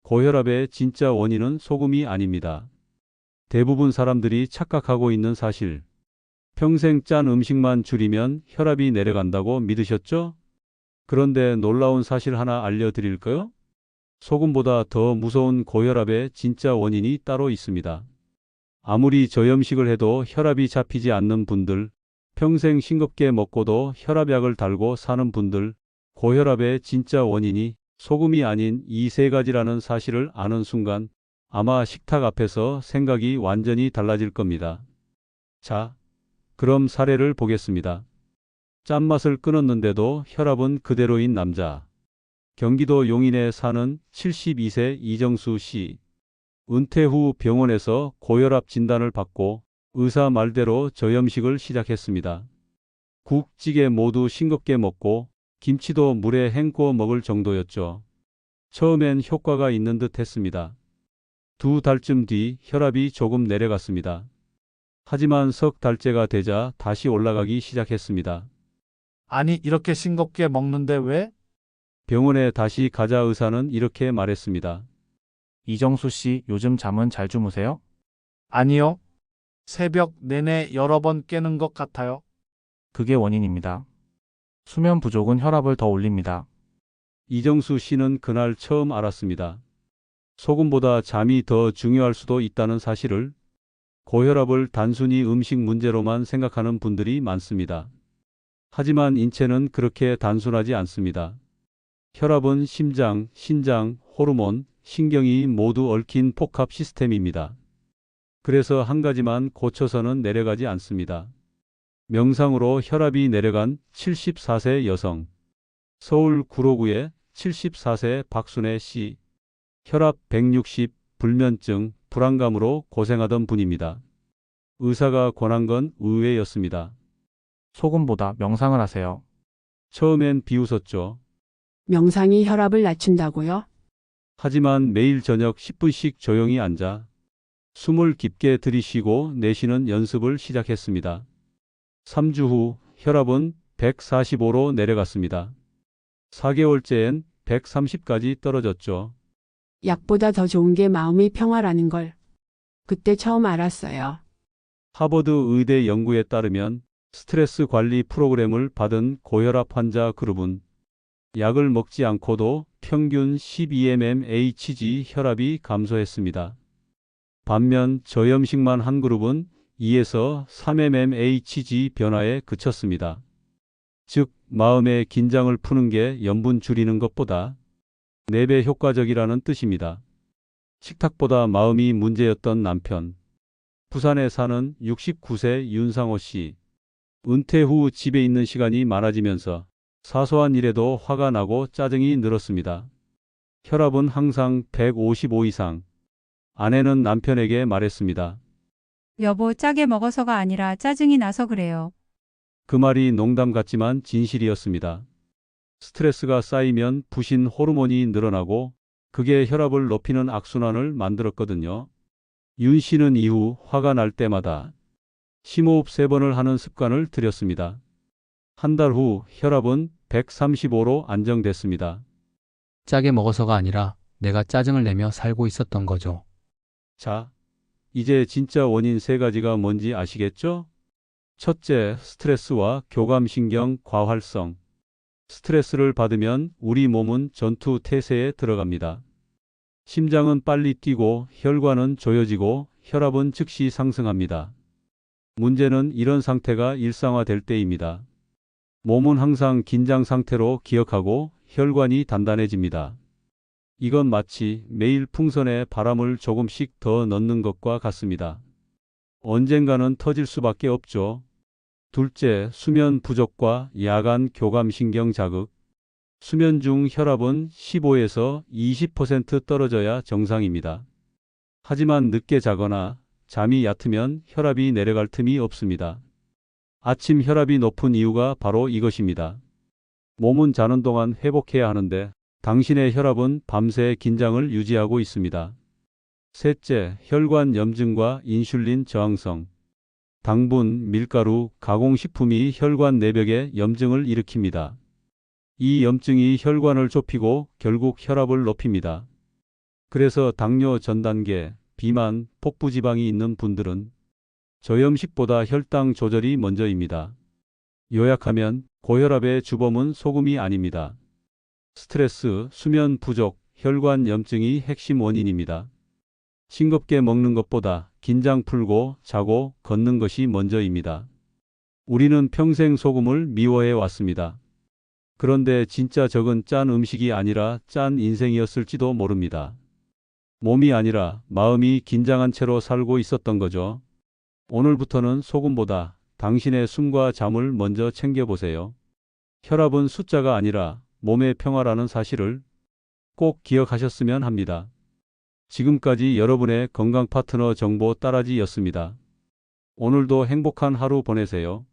고혈압의 진짜 원인은 소금이 아닙니다. 대부분 사람들이 착각하고 있는 사실. 평생 짠 음식만 줄이면 혈압이 내려간다고 믿으셨죠? 그런데 놀라운 사실 하나 알려드릴까요? 소금보다 더 무서운 고혈압의 진짜 원인이 따로 있습니다. 아무리 저염식을 해도 혈압이 잡히지 않는 분들, 평생 싱겁게 먹고도 혈압약을 달고 사는 분들, 고혈압의 진짜 원인이 소금이 아닌 이 세 가지라는 사실을 아는 순간 아마 식탁 앞에서 생각이 완전히 달라질 겁니다. 자, 그럼 사례를 보겠습니다. 짠맛을 끊었는데도 혈압은 그대로인 남자. 경기도 용인에 사는 72세 이정수 씨. 은퇴 후 병원에서 고혈압 진단을 받고 의사 말대로 저염식을 시작했습니다. 국, 찌개 모두 싱겁게 먹고 김치도 물에 헹구어 먹을 정도였죠. 처음엔 효과가 있는 듯 했습니다. 2달쯤 뒤 혈압이 조금 내려갔습니다. 하지만 석 달째가 되자 다시 올라가기 시작했습니다. 아니, 이렇게 싱겁게 먹는데 왜? 병원에 다시 가자 의사는 이렇게 말했습니다. 이정수 씨, 요즘 잠은 잘 주무세요? 아니요. 새벽 내내 여러 번 깨는 것 같아요. 그게 원인입니다. 수면 부족은 혈압을 더 올립니다. 이정수 씨는 그날 처음 알았습니다. 소금보다 잠이 더 중요할 수도 있다는 사실을. 고혈압을 단순히 음식 문제로만 생각하는 분들이 많습니다. 하지만 인체는 그렇게 단순하지 않습니다. 혈압은 심장, 신장, 호르몬, 신경이 모두 얽힌 복합 시스템입니다. 그래서 한 가지만 고쳐서는 내려가지 않습니다. 명상으로 혈압이 내려간 74세 여성. 서울 구로구의 74세 박순애 씨. 혈압 160, 불면증, 불안감으로 고생하던 분입니다. 의사가 권한 건 의외였습니다. 소금보다 명상을 하세요. 처음엔 비웃었죠. 명상이 혈압을 낮춘다고요? 하지만 매일 저녁 10분씩 조용히 앉아 숨을 깊게 들이쉬고 내쉬는 연습을 시작했습니다. 3주 후 혈압은 145로 내려갔습니다. 4개월째엔 130까지 떨어졌죠. 약보다 더 좋은 게 마음의 평화라는 걸 그때 처음 알았어요. 하버드 의대 연구에 따르면 스트레스 관리 프로그램을 받은 고혈압 환자 그룹은 약을 먹지 않고도 평균 12mmHg 혈압이 감소했습니다. 반면 저염식만 한 그룹은 2에서 3mmHg 변화에 그쳤습니다. 즉, 마음의 긴장을 푸는 게 염분 줄이는 것보다 4배 효과적이라는 뜻입니다. 식탁보다 마음이 문제였던 남편. 부산에 사는 69세 윤상호 씨. 은퇴 후 집에 있는 시간이 많아지면서 사소한 일에도 화가 나고 짜증이 늘었습니다. 혈압은 항상 155 이상. 아내는 남편에게 말했습니다. 여보, 짜게 먹어서가 아니라 짜증이 나서 그래요. 그 말이 농담 같지만 진실이었습니다. 스트레스가 쌓이면 부신 호르몬이 늘어나고 그게 혈압을 높이는 악순환을 만들었거든요. 윤 씨는 이후 화가 날 때마다 심호흡 3번을 하는 습관을 들였습니다. 한 달 후 혈압은 135로 안정됐습니다. 짜게 먹어서가 아니라 내가 짜증을 내며 살고 있었던 거죠. 자, 이제 진짜 원인 3가지가 뭔지 아시겠죠? 첫째, 스트레스와 교감신경 과활성. 스트레스를 받으면 우리 몸은 전투 태세에 들어갑니다. 심장은 빨리 뛰고 혈관은 조여지고 혈압은 즉시 상승합니다. 문제는 이런 상태가 일상화될 때입니다. 몸은 항상 긴장 상태로 기억하고 혈관이 단단해집니다. 이건 마치 매일 풍선에 바람을 조금씩 더 넣는 것과 같습니다. 언젠가는 터질 수밖에 없죠. 둘째, 수면 부족과 야간 교감신경 자극. 수면 중 혈압은 15에서 20% 떨어져야 정상입니다. 하지만 늦게 자거나 잠이 얕으면 혈압이 내려갈 틈이 없습니다. 아침 혈압이 높은 이유가 바로 이것입니다. 몸은 자는 동안 회복해야 하는데 당신의 혈압은 밤새 긴장을 유지하고 있습니다. 셋째, 혈관 염증과 인슐린 저항성. 당분, 밀가루, 가공식품이 혈관 내벽에 염증을 일으킵니다. 이 염증이 혈관을 좁히고 결국 혈압을 높입니다. 그래서 당뇨 전 단계, 비만, 복부지방이 있는 분들은 저염식보다 혈당 조절이 먼저입니다. 요약하면 고혈압의 주범은 소금이 아닙니다. 스트레스, 수면 부족, 혈관 염증이 핵심 원인입니다. 싱겁게 먹는 것보다 긴장 풀고 자고 걷는 것이 먼저입니다. 우리는 평생 소금을 미워해 왔습니다. 그런데 진짜 적은 짠 음식이 아니라 짠 인생이었을지도 모릅니다. 몸이 아니라 마음이 긴장한 채로 살고 있었던 거죠. 오늘부터는 소금보다 당신의 숨과 잠을 먼저 챙겨보세요. 혈압은 숫자가 아니라 몸의 평화라는 사실을 꼭 기억하셨으면 합니다. 지금까지 여러분의 건강 파트너 정보 따라지였습니다. 오늘도 행복한 하루 보내세요.